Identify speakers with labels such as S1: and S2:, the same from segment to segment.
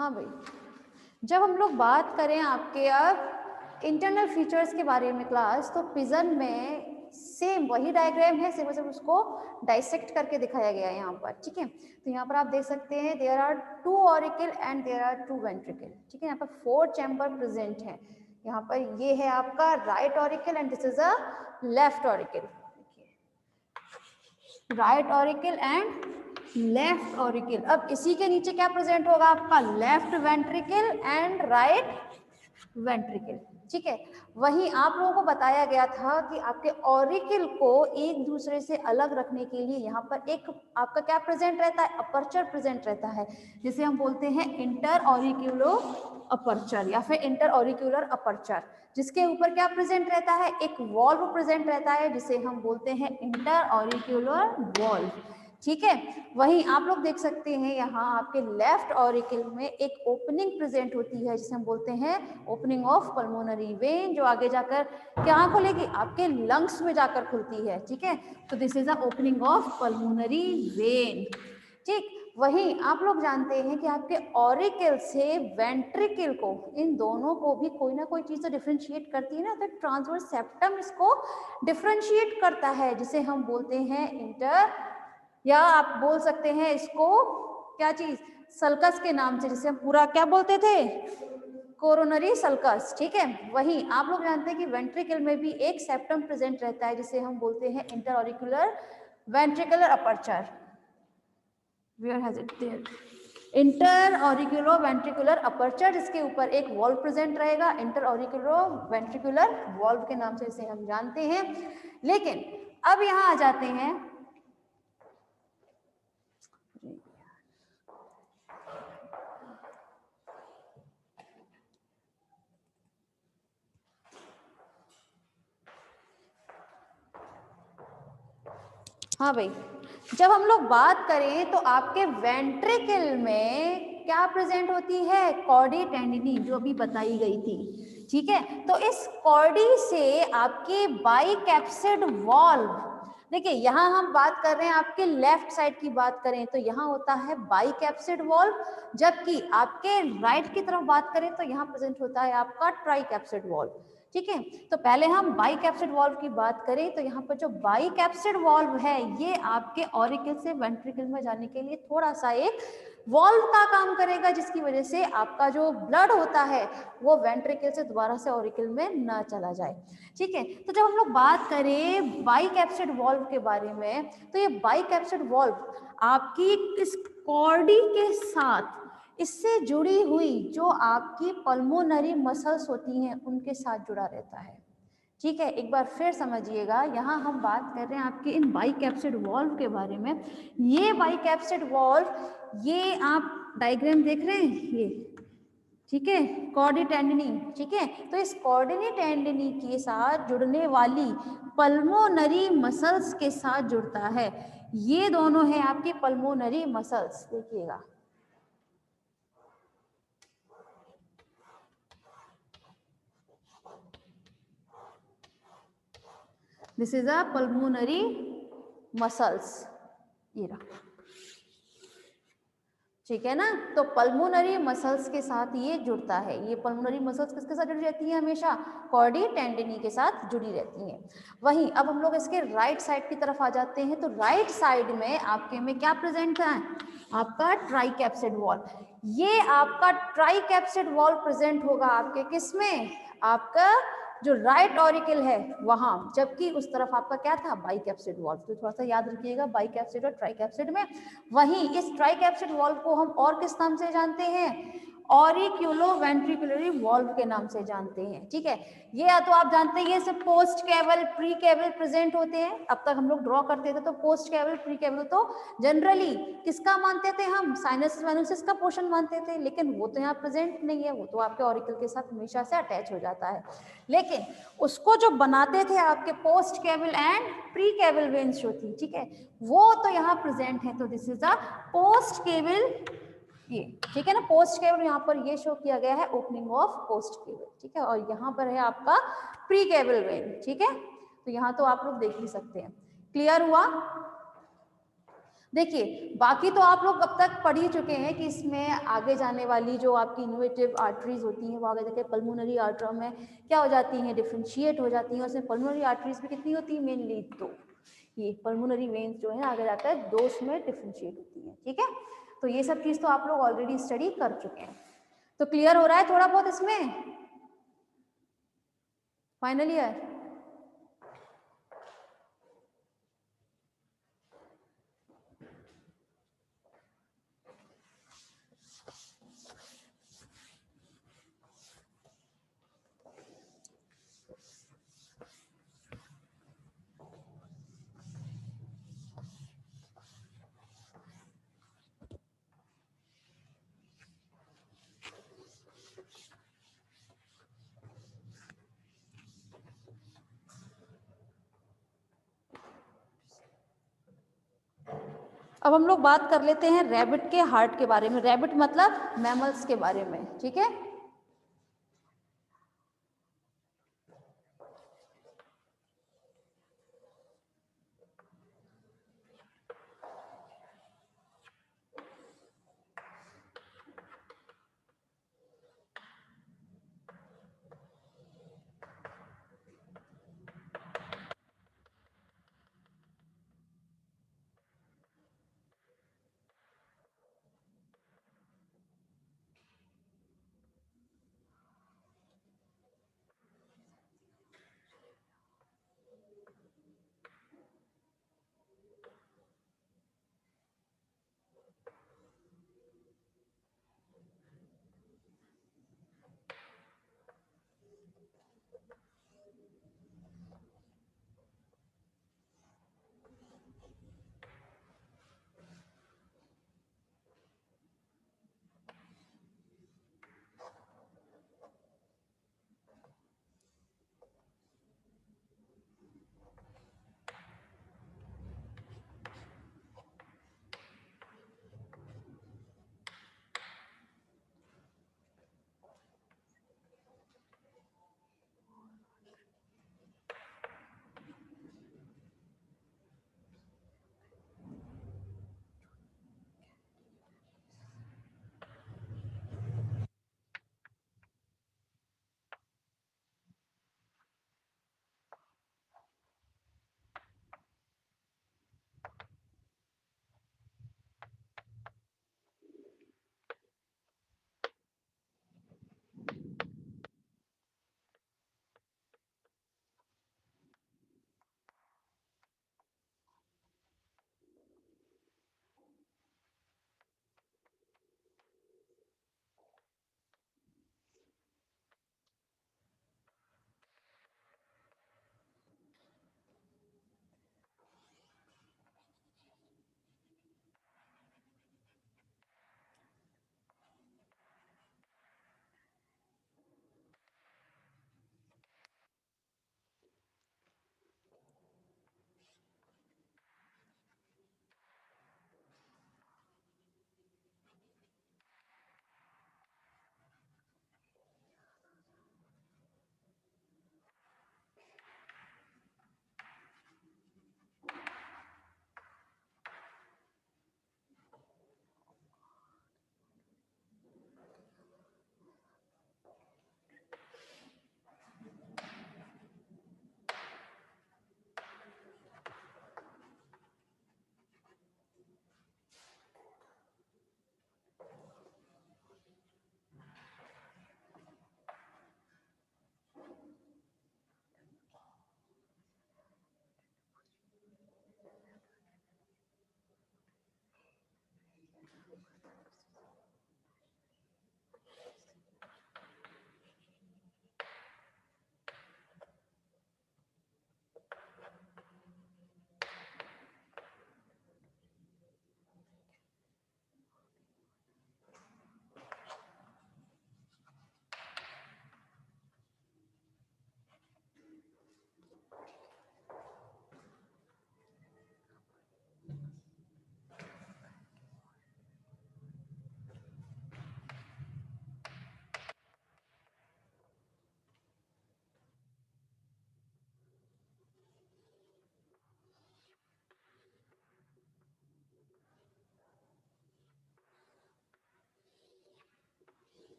S1: हाँ भाई, जब हम लोग बात करें आपके अब इंटरनल फीचर्स के बारे में क्लास, तो पिजन में सेम वही डायग्राम है, सिर्फ उसको डाइसेक्ट करके दिखाया गया है यहाँ पर, ठीक है। तो यहाँ पर आप देख सकते हैं there are 2 auricle and there are 2 ventricle, ठीक है। यहाँ पर 4 चैम्बर प्रेजेंट है। यहाँ पर ये है आपका right auricle and this is a left auricle, right auricle and left auricle. अब इसी के नीचे क्या प्रेजेंट होगा आपका left ventricle and right ventricle, ठीक है। वहीं आप लोगों को बताया गया था कि आपके ऑरिकल को एक दूसरे से अलग रखने के लिए यहाँ पर एक आपका क्या प्रेजेंट रहता है, अपर्चर प्रेजेंट रहता है, जिसे हम बोलते हैं इंटर ऑरिक्यूलो अपर्चर या फिर इंटर ऑरिक्यूलर अपर्चर, जिसके ऊपर क्या प्रेजेंट रहता है, एक वॉल्व प्रेजेंट रहता है जिसे हम बोलते हैं इंटर ऑरिक्यूलर वॉल्व, ठीक है। वहीं आप लोग देख सकते हैं यहाँ आपके लेफ्ट ऑरिकल में एक ओपनिंग प्रेजेंट होती है जिसे हम बोलते हैं ओपनिंग ऑफ पल्मोनरी वेन, जो आगे जाकर क्या खुलेगी, आपके लंग्स में जाकर खुलती है, ठीक है। तो this is the opening of pulmonary vein, ठीक। वहीं आप लोग जानते हैं कि आपके ऑरिकल से वेंट्रिकल को, इन दोनों को भी कोई ना कोई चीज डिफरेंशिएट करती है ना, तो ट्रांसवर्स सेप्टम इसको डिफरेंशिएट करता है जिसे हम बोलते हैं इंटर, या आप बोल सकते हैं इसको क्या चीज, सल्कस के नाम से, जिसे हम पूरा क्या बोलते थे, कोरोनरी सल्कस, ठीक है। वहीं आप लोग जानते हैं कि वेंट्रिकल में भी एक सेप्टम प्रेजेंट रहता है जिसे हम बोलते हैं inter auricular ventricular aperture, where has it there, inter auriculo ventricular aperture, जिसके ऊपर एक वॉल्व प्रेजेंट रहेगा, इंटर ऑरिकुलो वेंट्रिकुलर वॉल्व के नाम से इसे हम जानते हैं। लेकिन अब यहाँ आ जाते हैं, हाँ भाई, जब हम लोग बात करें तो आपके वेंट्रिकल में क्या प्रेजेंट होती है, कॉर्डी टेंडिनी, जो अभी बताई गई थी, ठीक है। तो इस कॉर्डी से आपके बाइकैप्सिड वॉल्व, देखिए यहाँ हम बात कर रहे हैं आपके लेफ्ट साइड की बात करें तो यहाँ होता है बाइकैप्सिड वॉल्व, जबकि आपके राइट की तरफ बात करें तो यहाँ प्रेजेंट होता है आपका ट्राइकैप्सिड वॉल्व, ठीक है। तो पहले हम बाइकैप्सिड वॉल्व की बात करें तो यहाँ पर जो बाइकैप्सिड वॉल्व है ये आपके ऑरिकल से वेंट्रिकल में जाने के लिए थोड़ा सा एक वॉल्व का काम करेगा, जिसकी वजह से आपका जो ब्लड होता है वो वेंट्रिकल से दोबारा से ऑरिकल में ना चला जाए, ठीक है। तो जब हम लोग बात करें बाइकैप्सिड वॉल्व के बारे में, तो ये बाइकैप्सिड वॉल्व आपकी इस कॉर्डी के साथ, इससे जुड़ी हुई जो आपकी पल्मोनरी मसल्स होती हैं उनके साथ जुड़ा रहता है, ठीक है। एक बार फिर समझिएगा, यहाँ हम बात कर रहे हैं आपके इन बाइकैप्सिड वॉल्व के बारे में। ये बाइकैप्सिड वॉल्व, ये आप डायग्राम देख रहे हैं ये, ठीक है, कॉर्डी टेंडिनी, ठीक है। तो इस कॉर्डिनी टेंडिनी के साथ जुड़ने वाली पल्मोनरी मसल्स के साथ जुड़ता है, ये दोनों है आपकी पल्मोनरी मसल्स, देखिएगा। This is a pulmonary muscles, ये रहा, ठीक है ना। तो पल्मोनरी मसल्स के साथ ये जुड़ता है, ये पल्मोनरी मसल्स किसके साथ जुड़ी रहती है, हमेशा कॉर्डी टेंडिनी के साथ जुड़ी रहती हैं। वहीं अब हम लोग इसके राइट साइड की तरफ आ जाते हैं, तो राइट साइड में आपके में क्या प्रेजेंट है, आपका ट्राइकैप्सिड वॉल्व। ये आपका ट्राइकैप्सिड वॉल्व प्रेजेंट होगा आपके किस में, आपका जो राइट ऑरिकल है वहां, जबकि उस तरफ आपका क्या था, बाइकैप्सिड वॉल्व। तो थोड़ा सा याद रखिएगा बाइकैप्सिड और ट्राइकैप्सिड में। वहीं इस ट्राइकैप्सिड वॉल्व को हम और किस नाम से जानते हैं, ऑरिक्यूलो वेंट्रिकुलरी वॉल्व के नाम से जानते हैं, ठीक है। ये या तो आप जानते हैं ये सब post caval pre caval present होते हैं, अब तक हम लोग ड्रॉ करते थे तो पोस्ट कैवल प्री कैवल तो जनरली किसका मानते थे हम, साइनस वाइनसिस का पोर्शन मानते थे, लेकिन वो तो यहाँ प्रेजेंट नहीं है, वो तो आपके ऑरिकल के साथ हमेशा से अटैच हो जाता है। लेकिन उसको जो बनाते थे आपके post caval and pre caval veins जो थी, ठीक है, वो तो यहाँ प्रेजेंट है। तो this is a post caval, ये ठीक है ना, पोस्ट केबल यहाँ पर ये शो किया गया है ओपनिंग ऑफ पोस्ट केबल, ठीक है। और यहाँ पर है आपका प्री केबल वेन, ठीक है। तो यहाँ तो आप लोग देख ही सकते हैं, क्लियर हुआ। देखिए बाकी तो आप लोग अब तक पढ़ ही चुके हैं कि इसमें आगे जाने वाली जो आपकी इनोवेटिव आर्टरीज होती हैं वो आगे जाके पल्मोनरी आर्टरी में क्या हो जाती हैं, डिफ्रेंशिएट हो जाती हैं। उसमें पल्मोनरी आर्टरीज भी कितनी होती है, मेनली दो। ये पल्मोनरी वेन्स जो है आगे जाता है दो उसमें डिफ्रेंशिएट होती है। ठीक है, तो ये सब चीज तो आप लोग ऑलरेडी स्टडी कर चुके हैं। तो क्लियर हो रहा है थोड़ा बहुत इसमें फाइनल ईयर? अब हम लोग बात कर लेते हैं रैबिट के हार्ट के बारे में। रैबिट मतलब मैमल्स के बारे में। ठीक है,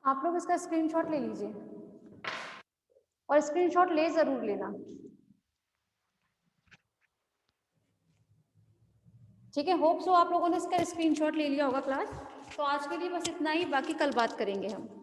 S1: आप लोग इसका स्क्रीनशॉट ले लीजिए और स्क्रीनशॉट ले जरूर लेना, ठीक है। होप सो आप लोगों ने इसका स्क्रीनशॉट ले लिया होगा क्लास। तो आज के लिए बस इतना ही, बाकी कल बात करेंगे हम।